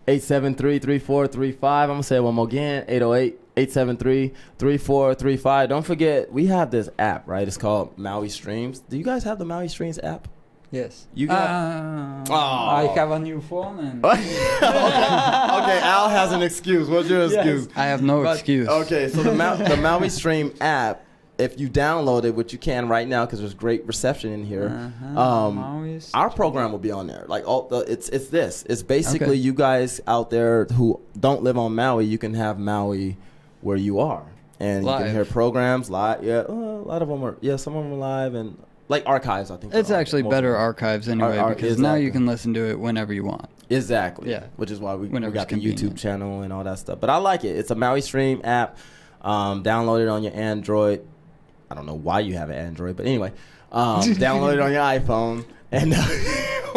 808-873-3435. I'm going to say it one more again, 808-873-3435. Don't forget, we have this app, right? It's called Maui Streams. Do you guys have the Maui Streams app? Yes. You got? I have a new phone. And okay, Al has an excuse. What's your excuse? I have no excuse. Okay, so the Maui Stream app, if you download it, which you can right now because there's great reception in here, our program will be on there. Like it's basically you guys out there who don't live on Maui, you can have Maui where you are, and live. You can hear programs live. Yeah, a lot of them are. Yeah, some of them are live and. Like archives, I think. It's actually better archives anyway because now you can listen to it whenever you want. Exactly. Yeah. Which is why we got the YouTube channel and all that stuff. But I like it. It's a Maui Stream app. Download it on your Android. I don't know why you have an Android, but anyway. Download it on your iPhone. And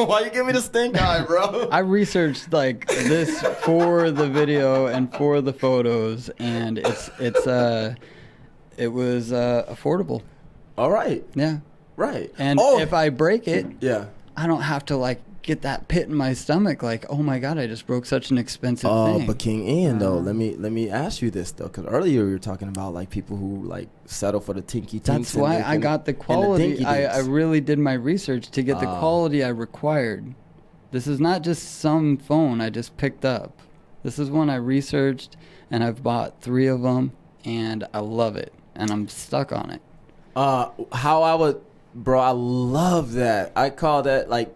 why you give me the stink eye, bro? I researched like this for the video and for the photos, and it was affordable. All right. Yeah. Right. And if I break it, I don't have to like get that pit in my stomach like, oh my God, I just broke such an expensive thing. But King Eyan, though, let me ask you this, though, because earlier you were talking about like people who like settle for the tinky tinks. That's why I got the quality. I really did my research to get the quality I required. This is not just some phone I just picked up. This is one I researched, and I've bought 3 of them, and I love it, and I'm stuck on it. Bro, I love that. I call that like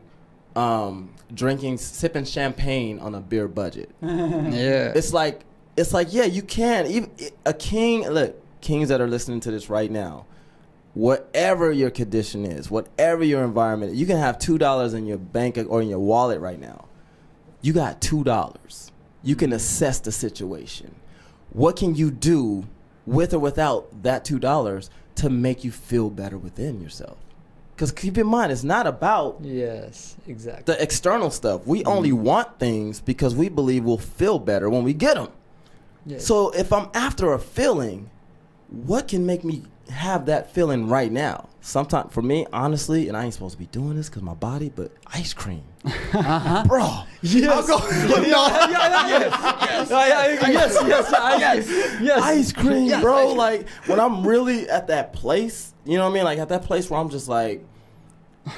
sipping champagne on a beer budget. Yeah. It's like yeah, you can. Even a king, look, kings that are listening to this right now, whatever your condition is, whatever your environment, you can have $2 in your bank or in your wallet right now. You got $2. You can assess the situation. What can you do with or without that $2 to make you feel better within yourself? Because keep in mind, it's not about the external stuff. We only want things because we believe we'll feel better when we get them. Yes. So if I'm after a feeling, what can make me have that feeling right now? Sometimes, for me, honestly, and I ain't supposed to be doing this because my body, but ice cream. Bro. Yes. Yes. Ice cream, bro. Like, when I'm really at that place, you know what I mean? Like, at that place where I'm just like,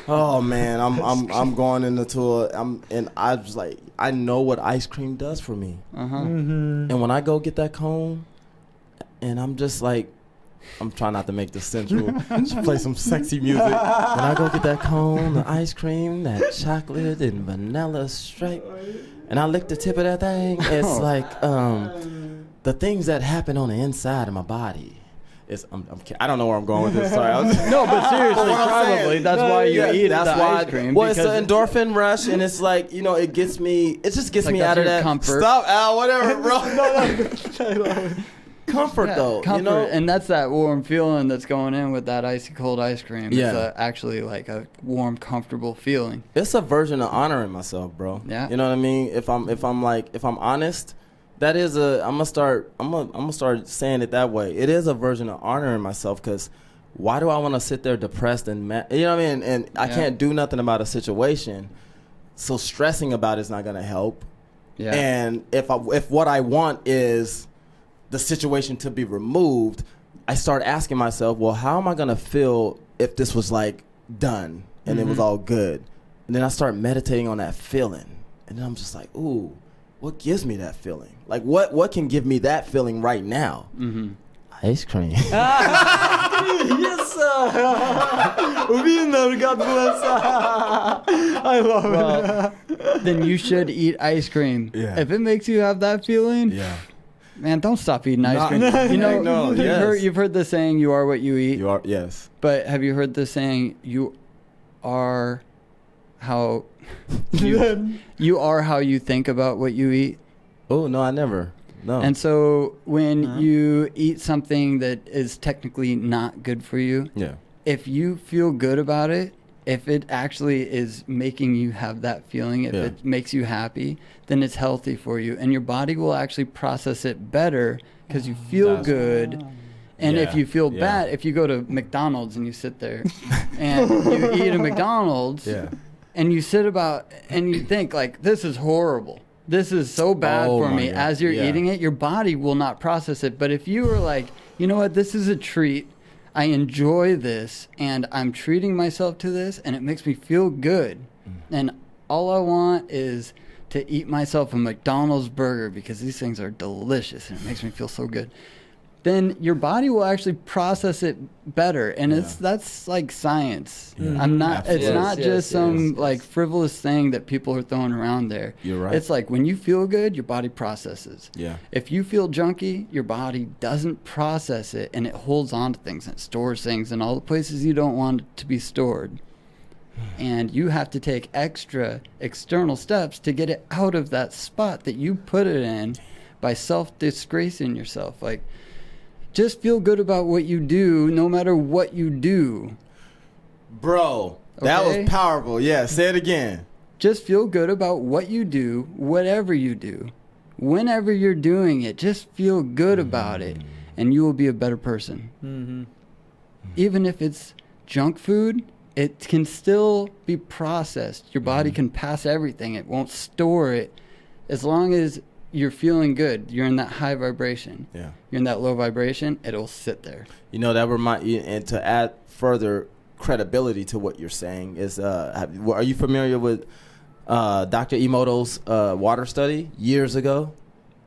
oh man, I'm going into and I just like, I know what ice cream does for me. And when I go get that cone, and I'm just like, I'm trying not to make this sensual. Just play some sexy music. When I go get that cone, the ice cream, that chocolate and vanilla stripe, and I lick the tip of that thing, it's like the things that happen on the inside of my body. I don't know where I'm going with this. Sorry. No, but seriously, probably that's why you eat ice cream. Well, it's an endorphin rush, and it's like, you know, it just gets me out of that comfort. Stop, Al, whatever, bro. Comfort, though, comfort, you know, and that's that warm feeling that's going in with that icy cold ice cream. It's actually like a warm, comfortable feeling. It's a version of honoring myself, bro. Yeah, you know what I mean. If I'm honest, that is I'm gonna start saying it that way. It is a version of honoring myself, because why do I want to sit there depressed and mad? You know what I mean? And I can't do nothing about a situation, so stressing about it's not gonna help. Yeah. And if what I want is the situation to be removed, I start asking myself, well, how am I gonna feel if this was like done and it was all good? And then I start meditating on that feeling, and then I'm just like, ooh, what gives me that feeling? Like, what can give me that feeling right now? Ice cream. Yes, sir. Winner, God bless. I love it. Then you should eat ice cream. Yeah. If it makes you have that feeling, man, don't stop eating ice cream. You know, you've heard the saying, "You are what you eat." You are, yes. But have you heard the saying, "You are how you are how you think about what you eat"? Oh no, I never. No. And so when you eat something that is technically not good for you, if you feel good about it, if it actually is making you have that feeling, if it makes you happy, then it's healthy for you. And your body will actually process it better because you feel good. And if you feel bad, if you go to McDonald's and you sit there and you eat a McDonald's and you sit about and you think like, this is horrible. This is so bad for me. God. As you're eating it, your body will not process it. But if you were like, you know what, this is a treat. I enjoy this, and I'm treating myself to this, and it makes me feel good. And all I want is to eat myself a McDonald's burger because these things are delicious, and it makes me feel so good. Then your body will actually process it better, and that's like science. I'm not. It's not just some like frivolous thing that people are throwing around there. You're right. It's like when you feel good, your body processes. Yeah. If you feel junky, your body doesn't process it, and it holds on to things and stores things in all the places you don't want it to be stored. And you have to take extra external steps to get it out of that spot that you put it in by self-disgracing yourself. Like, just feel good about what you do, no matter what you do. Bro, that was powerful. Yeah, say it again. Just feel good about what you do, whatever you do. Whenever you're doing it, just feel good about it, and you will be a better person. Even if it's junk food, it can still be processed. Your body can pass everything. It won't store it. As long as you're feeling good, you're in that high vibration. Yeah. You're in that low vibration, it'll sit there. You know, that reminds you, and to add further credibility to what you're saying is, are you familiar with Dr. Emoto's water study years ago?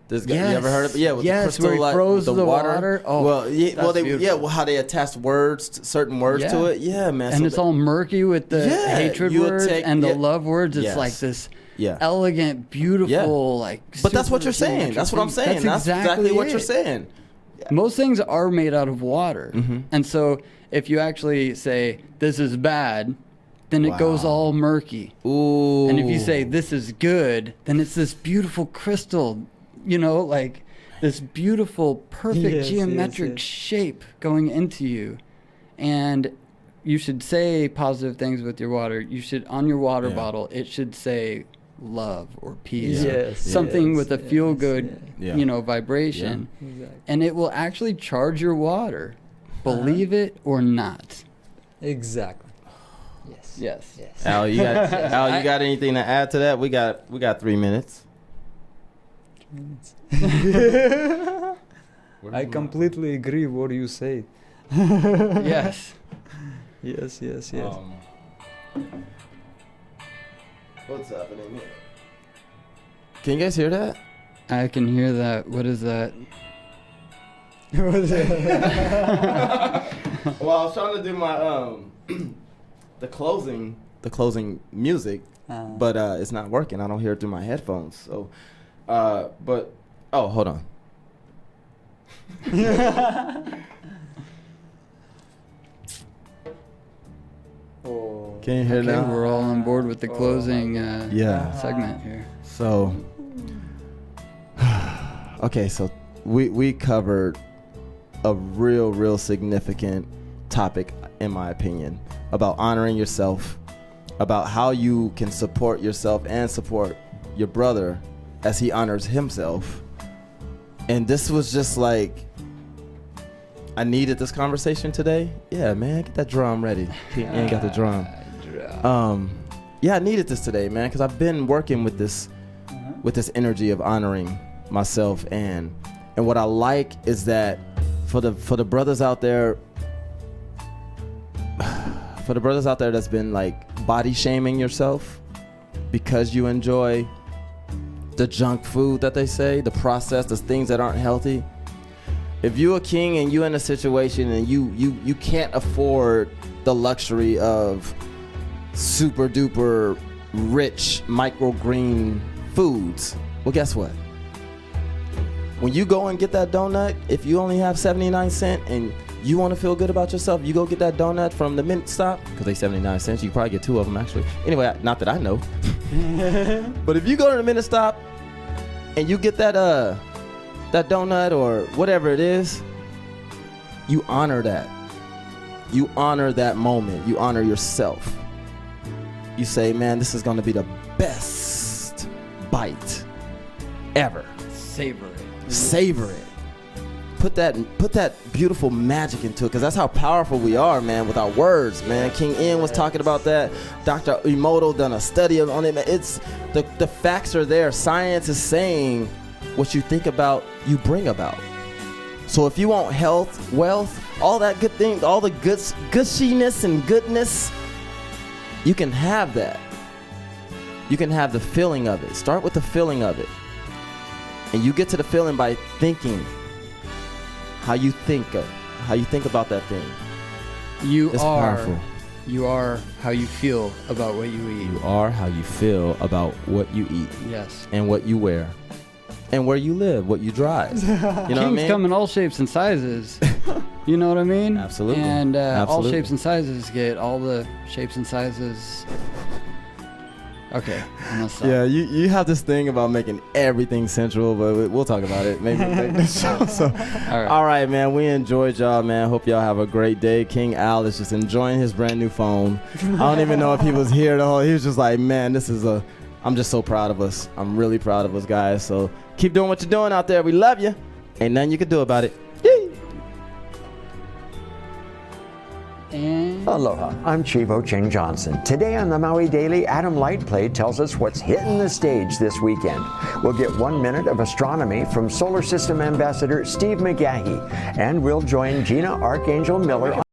This guy, you ever heard of it? Yeah, with the crystal, where he froze the water. Oh, well, how they attach words, certain words to it. Yeah, man. And so it's all murky with the hatred words and the love words. It's Yes. like this elegant, beautiful, like. But that's what you're saying. That's what I'm saying. That's exactly what you're saying. Most things are made out of water, and so if you actually say this is bad, then it goes all murky. Ooh. And if you say this is good, then it's this beautiful crystal. You know, like this beautiful, perfect geometric shape going into you. And you should say positive things with your water. You should, on your water bottle, it should say love or peace. Yes. Something with a feel-good, vibration. Yeah. Exactly. And it will actually charge your water. Believe it or not. Exactly. Yes. Al, you got anything to add to that? We got 3 minutes. I completely agree what you say. Yes. Yes. What's happening here? Can you guys hear that? I can hear that. What is that? Well, I was trying to do my the closing music, but it's not working. I don't hear it through my headphones. So, but hold on. Can you hear now? We're all on board with the closing segment here. So, okay, so we covered a real significant topic, in my opinion, about honoring yourself, about how you can support yourself and support your brother as he honors himself. And this was just like, I needed this conversation today. Yeah, man, get that drum ready. He ain't got the drum. Yeah, I needed this today, man, because I've been working with this energy of honoring myself, and what I like is that for the brothers out there, that's been like body shaming yourself because you enjoy the junk food that they say, the processed, the things that aren't healthy. If you're a king and you're in a situation and you can't afford the luxury of super duper rich microgreen foods, well, guess what? When you go and get that donut, if you only have 79 cents and you want to feel good about yourself, you go get that donut from the mint stop, because they 79 cents. You can probably get 2 of them, actually. Anyway, not that I know. But if you go to the mint stop and you get that donut or whatever it is, you honor that. You honor that moment. You honor yourself. You say, man, this is going to be the best bite ever. Savor it. Savor it. Put that beautiful magic into it, because that's how powerful we are, man, with our words, man. King Eyan was talking about that. Dr. Emoto done a study on it. It's the facts are there. Science is saying what you think about, you bring about. So if you want health, wealth, all that good thing, all the gushiness and goodness, you can have that. You can have the feeling of it. Start with the feeling of it. And you get to the feeling by thinking how you think about that thing. It's powerful. You are how you feel about what you eat. You are how you feel about what you eat. Yes. And what you wear. And where you live, what you drive. You know what I mean? Come in all shapes and sizes. You know what I mean? Absolutely. And Absolutely. all shapes and sizes get all the shapes and sizes. Okay, I'm gonna stop. Yeah, you have this thing about making everything central, but we'll talk about it maybe next show. So, all right, man, we enjoyed y'all, man. Hope y'all have a great day. King Al is just enjoying his brand new phone. I don't even know if he was here the whole. He was just like, man, I'm just so proud of us. I'm really proud of us, guys. So keep doing what you're doing out there. We love you. Ain't nothing you can do about it. Yay. Aloha, I'm Chivo Ching Johnson. Today on the Maui Daily, Adam Lightplay tells us what's hitting the stage this weekend. We'll get 1 minute of astronomy from Solar System Ambassador Steve McGahee, and we'll join Gina Archangel Miller